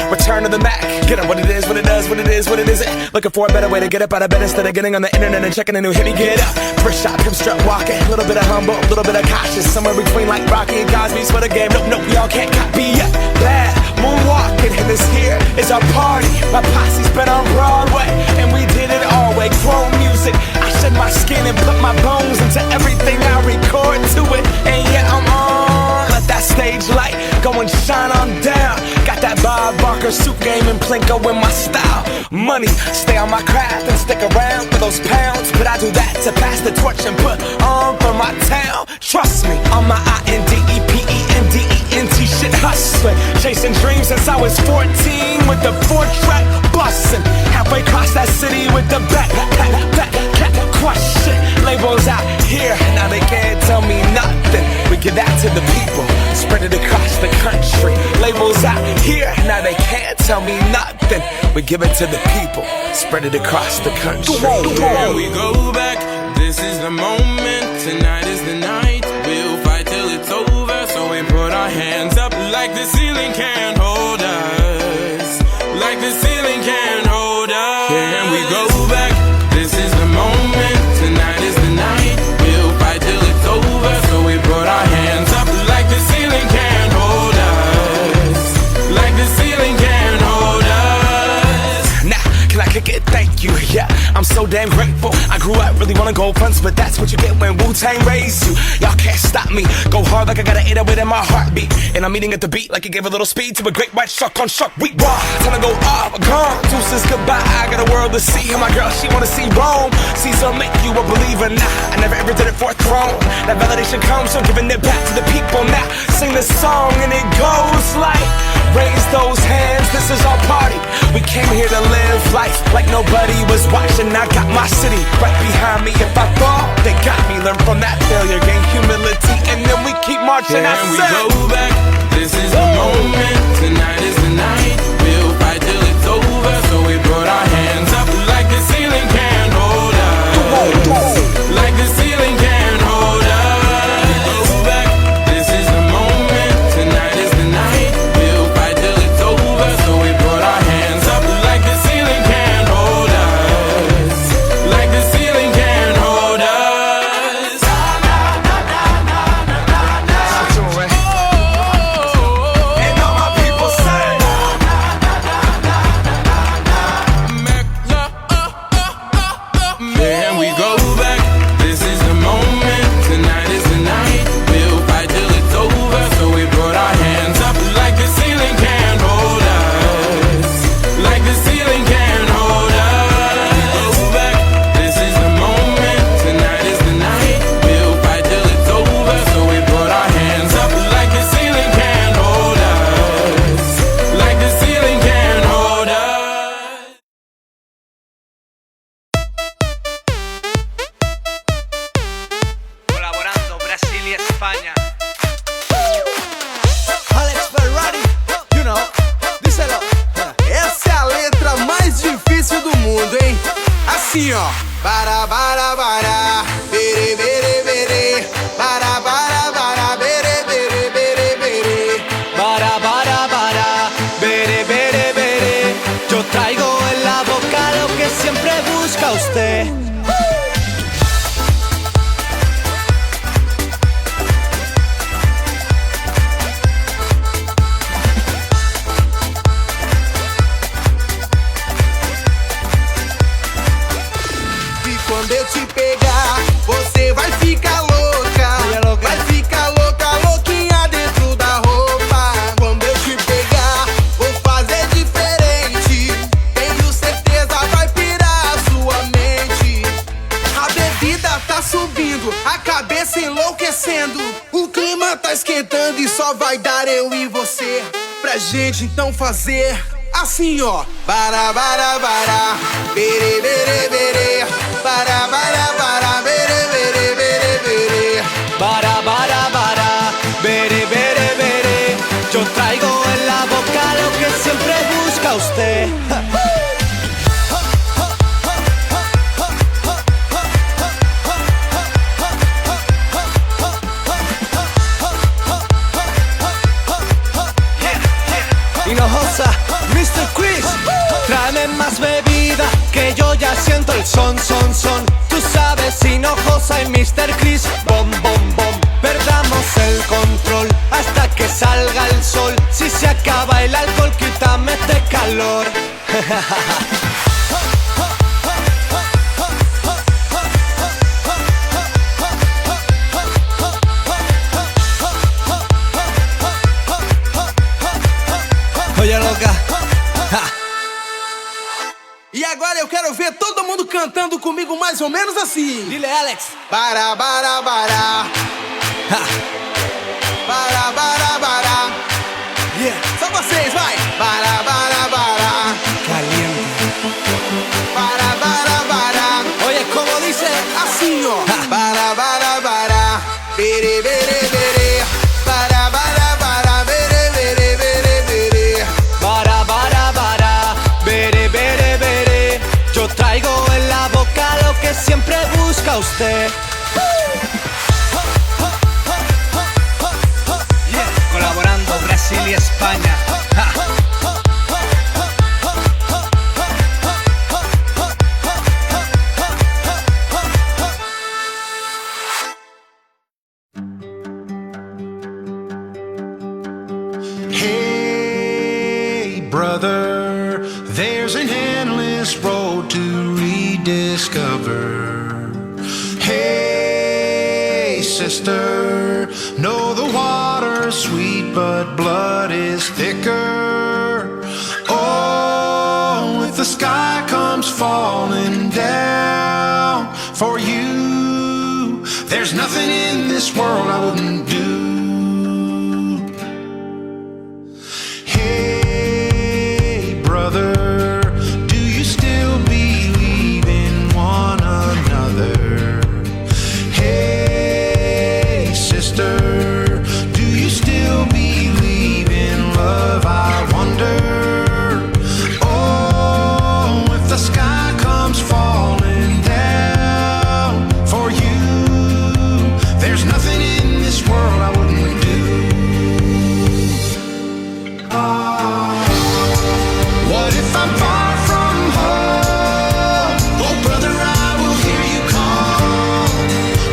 Return to the Mac. Get up what it is, what it does, what it is, what it isn't. Looking for a better way to get up out of bed instead of getting on the internet and checking a new hit. Me get up, first shot, come strut walking. A little bit of humble, a little bit of cautious. Somewhere between like Rocky and Cosby's for the game. Nope, nope, y'all can't copy yet. Bad moonwalking, and this here is our party. My posse's been on Broadway, and we did it all way. Chrome music, I shed my skin and put my bones into everything I record to it. And yeah, I'm on. Let that stage light go and shine on down. Got that Bob Barker suit game and Plinko in my style. Money, stay on my craft and stick around for those pounds. But I do that to pass the torch and put on for my town. Trust me, on my INDEPENDENT shit hustling. Chasing dreams since I was 14 with the 4-track bustin'. Halfway across that city with the back crush shit. Labels out here, now they can't tell me nothing. We give that to the people, spread it across the country. Labels out here, now they can't tell me nothing. We give it to the people, spread it across the country. Here we go back, this is the moment. Tonight is the night, we'll fight till it's over. So we put our hands up like the ceiling can't hold us. Like the ceiling can't hold us. Here we go back, this is the moment. Tonight is the night, we'll fight till it's over. So we put our hands up like the ceiling can't hold us. Like the ceiling can't hold us. Now, can I kick it? Thank you, yeah, I'm so damn grateful. I grew up really wanna go fronts, but that's what you get when Wu-Tang raised you. Y'all can't stop me, go hard like I got an 808 in my heartbeat. And I'm eating at the beat like it gave a little speed to a great white shark on shark week. Raw, time to go off, gone, deuces goodbye. I got a world to see, and my girl, she wanna see Rome. Caesar make you a believer, nah, I never ever did it for a throne. That validation comes from giving it back to the people. Now, sing this song and it goes like, raise those hands, this is our party. We came here to live life like nobody was watching. I got my city right behind me. If I fall, they got me. Learn from that failure, gain humility, and then we keep marching. Can we go back? This is the moment. Tonight is the night. We'll fight till it's over. So we put our hands up like the ceiling can't hold us. Like the ceiling can't hold us. Go back. This is the moment. Tonight is the night. We'll fight till it's over. So we put our hands up like the ceiling can't hold us. Like the ceiling can't hold us. And all my people say, Can we go back? This is the moment. Tonight is the night. We'll fight till it's over. So we put our hands up like the ceiling can't hold us. Like the ceiling can't hold us. Go back. This is the moment. Tonight is the night. We'll fight till it's over. So we put our hands up like the ceiling can't hold us. Like the ceiling can't hold us. Colaborando Brasil y España. Alex Ferrari, you know, díselo. Essa é a letra mais difícil do mundo, hein? Assim, ó. Bara, bara, bara, bere, bere, bere. Bara, bara, bara, bere, bere, bere, bere. Bara, bara, bara, bere, bere, bere. Yo traigo en la boca lo que siempre busca usted. E quando eu te pegar, você vai ficar louca. Vai ficar louca, louquinha dentro da roupa. Quando eu te pegar, vou fazer diferente. Tenho certeza, vai pirar a sua mente. A bebida tá subindo, a cabeça enlouquecendo. O clima tá esquentando e só vai dar eu e você. Pra gente então fazer assim, ó. Bara, bara, bara, bere, bere, bere. Bara, bara, bara, bere, bere. usted. Hinojosa, Mr. Chris, tráeme más bebida, que yo ya siento el son. Tú sabes, Hinojosa y Mr. Chris, bom, bom, bom. Perdamos el control hasta que salga el sol. Si se acaba el alcohol, quítame este calor. Oye, loca. E agora eu quero ver todo mundo cantando comigo mais ou menos assim. Dile, Alex. Bara, bara, bara. Bara, bara, bara. Yeah. Só vocês, vai. Bara, bara, bara. Caliente. Bara, bara, bara. Oye, como dice Assim, ó. Bara, bara, bara. Bere, bere, bere. Bara, bara, bara. Bere, bere, bere, bere. bara, bara, bara, bere, bere, bere. Yo traigo en la boca lo que siempre busca usted. Yeah, colaborando Brasil y España. Ja. Hey, brother, there's an endless road to rediscover. Hey, sister, know the water's sweet, but blood is thicker. Oh, if the sky comes falling down for you, there's nothing in this world I wouldn't do. Hey, brother, do you still believe in one another? Hey, sister, do you still believe in love? I wonder. Oh, if the sky comes falling down for you, there's nothing in this world I wouldn't do. What if I'm far from home? Oh, brother, I will hear you call.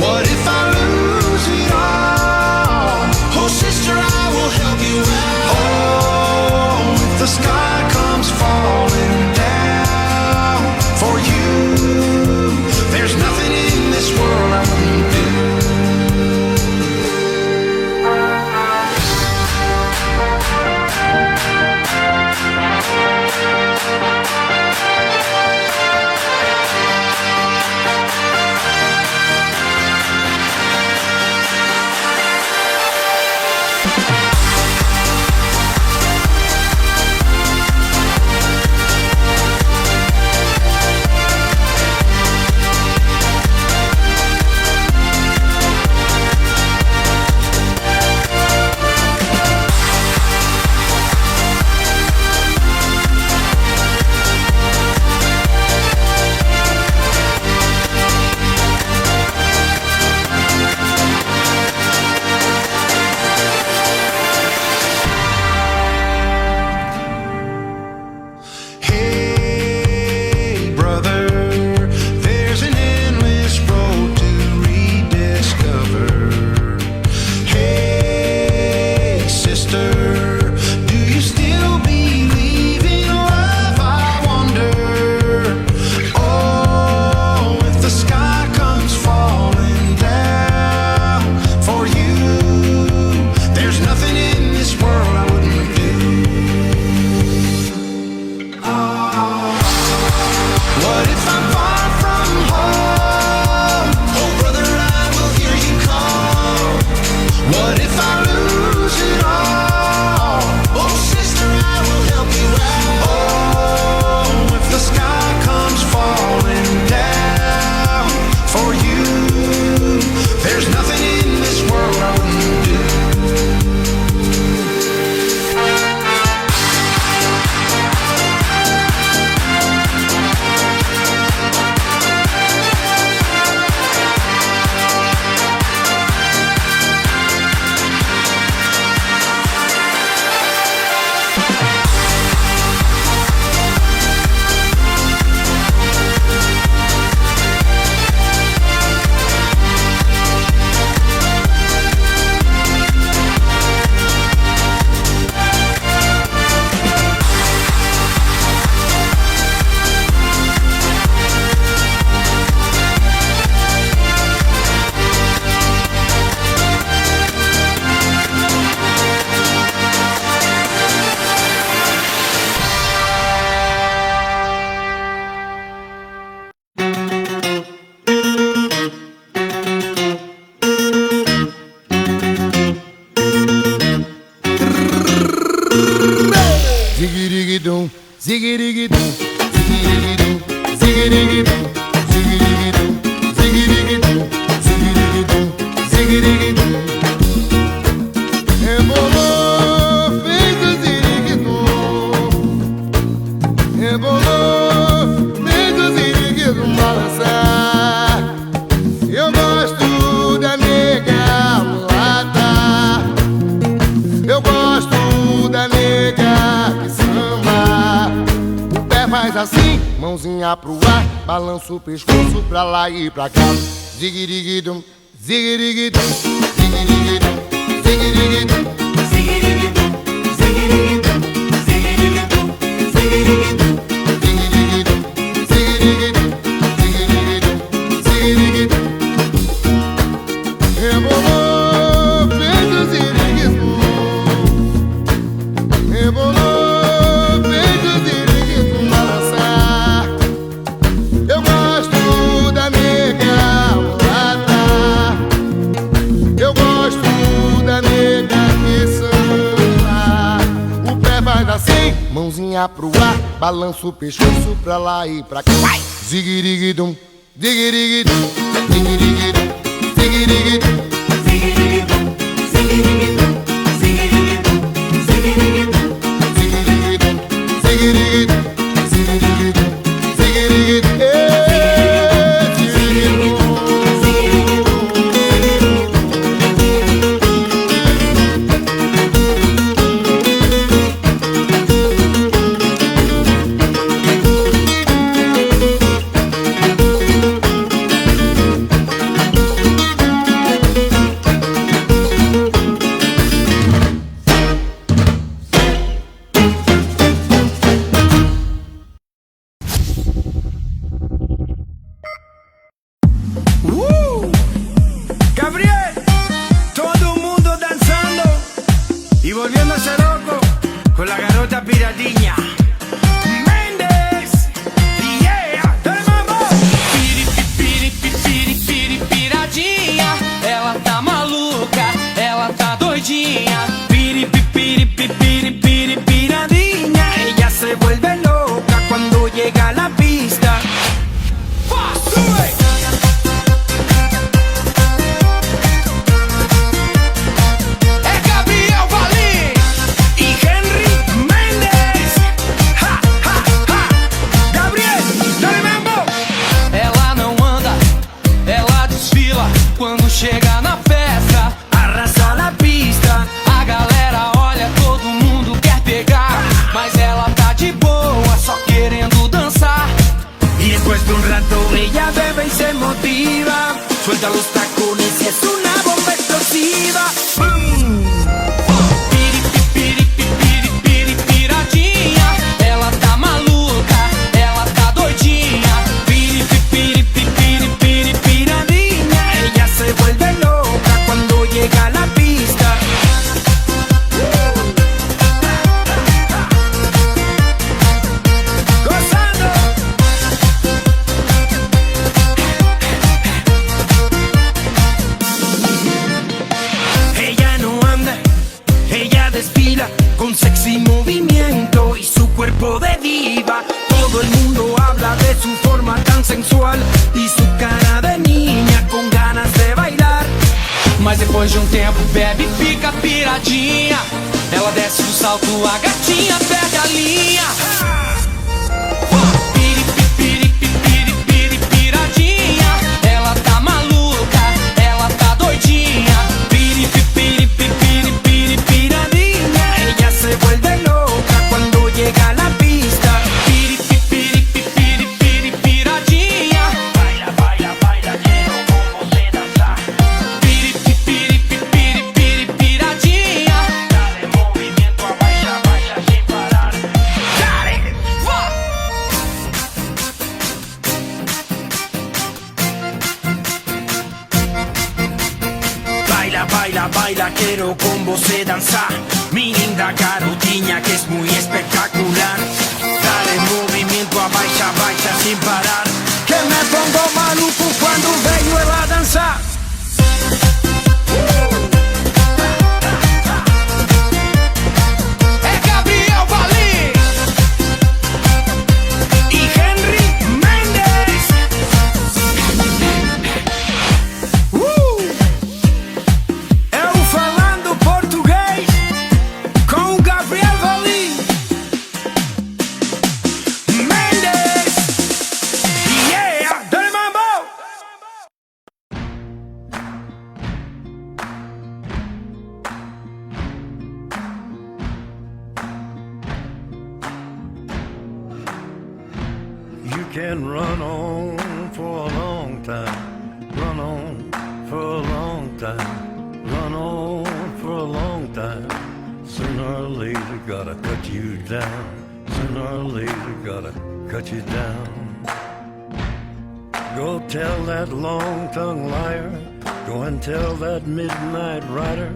What if I lose it all? Oh, sister, I will help you out. Oh, if the sky comes falling down for you, there's nothing in this world I wouldn't do. mãozinha pro ar, balança o pescoço pra lá e pra cá. Ziguiriguidum, ziguiriguidum, ziguiriguidum, ziguiriguidum, ziguiriguidum, ziguiriguidum, ziguiriguidum, ziguiriguidum, ziguiriguidum, ziguiriguidum, ziguiriguidum, ziguiriguidum. Rebolou, feito ziriguidum. Rebolou, feito ziriguidum, balançar. Eu gosto da nega mulata. Eu gosto da nega que samba. O pé vai assim, mãozinha pro ar, balança o pescoço pra lá e pra cá. Ziguiriguidum, ziguiriguidum, ziguiriguidum, ziguiriguidum, ziguiriguidum, ziguiriguidum, ziguiriguidum, ziguiriguidum, ziguiriguidum, ziguiriguidum, ziguiriguidum, ziguiriguidum, Gabriel, todo mundo dançando y volviéndose loco con la garota piratiña. Mendes, yeah, dale mambo. Piradinha, ela tá maluca, ela tá doidinha. Piradinha, ella se vuelve loca cuando llega a la pista. Sube. É Gabriel Valim e Henry Mendes. Ha, ha, ha. Gabriel, dale mambo. Ela não anda, ela desfila quando chega na festa. Arrasa na pista, a galera olha, todo mundo quer pegar, mas ela tá de boa, só querendo dançar. Y después de un rato ella bebe y se motiva, suelta los tacones y es una bomba explosiva. Piradinha, ela tá maluca, ela tá doidinha. Piradinha, ella se vuelve loca cuando llega a la pista. Gozando. Ella no anda, ella desfila con sexy movimiento y su cuerpo de diva. Todo el mundo habla de su forma tan sensual y su cara de niña con ganas de bailar. Mas depois de um tempo bebe e fica piradinha. Ela desce o salto, a gatinha perde a linha. Piradinha, ela tá maluca, ela tá doidinha. Piradinha, ella se vuelve loca cuando llega a la pista. Piradinha, Baila, baila, baila, quiero con você dançar. piradinha. Dale movimiento, abaixa, abaixa sem parar. Dale, vá. Baila, baila, baila, quiero con você dançar. Mi linda garotinha que es muy espectacular. Dale movimiento, abaixa, abaixa sin parar. Que me pongo maluco cuando veo ela dançar. É Gabriel Valim Y Henry Mendes. Eu falando português com o Gabriel Valim. Mendes, yeah, dale mambo. can run on for a long time, run on for a long time, run on for a long time. Sooner or later, gotta cut you down. Sooner or later, gotta cut you down. Go tell that long-tongued liar. Go and tell that midnight rider.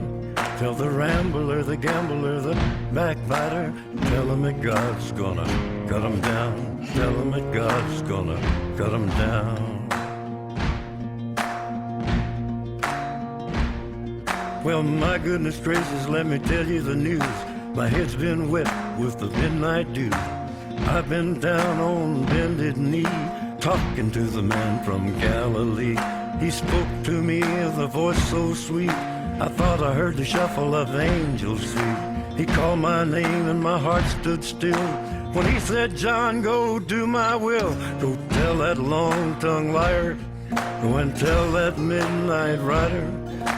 Tell the rambler, the gambler, the backbiter. Tell him that God's gonna cut him down. Tell him that God's gonna cut him down. Well, my goodness gracious, let me tell you the news. My head's been wet with the midnight dew. I've been down on bended knee, talking to the man from Galilee. He spoke to me with a voice so sweet, I thought I heard the shuffle of angels' feet. He called my name and my heart stood still when he said, John, go do my will. Go tell that long-tongued liar. Go and tell that midnight rider.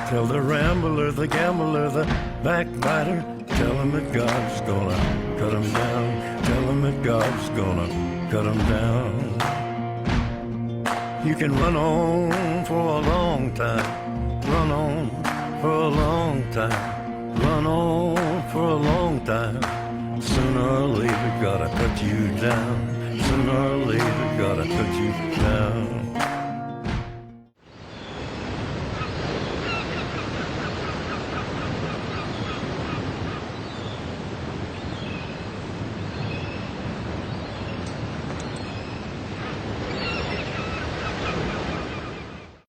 Tell the rambler, the gambler, the backbiter. Tell him that God's gonna cut him down. Tell him that God's gonna cut him down. You can run on for a long time. Run on for a long time. Run on for a long time. Sooner or later, gotta cut you down. Sooner or later, gotta cut you down.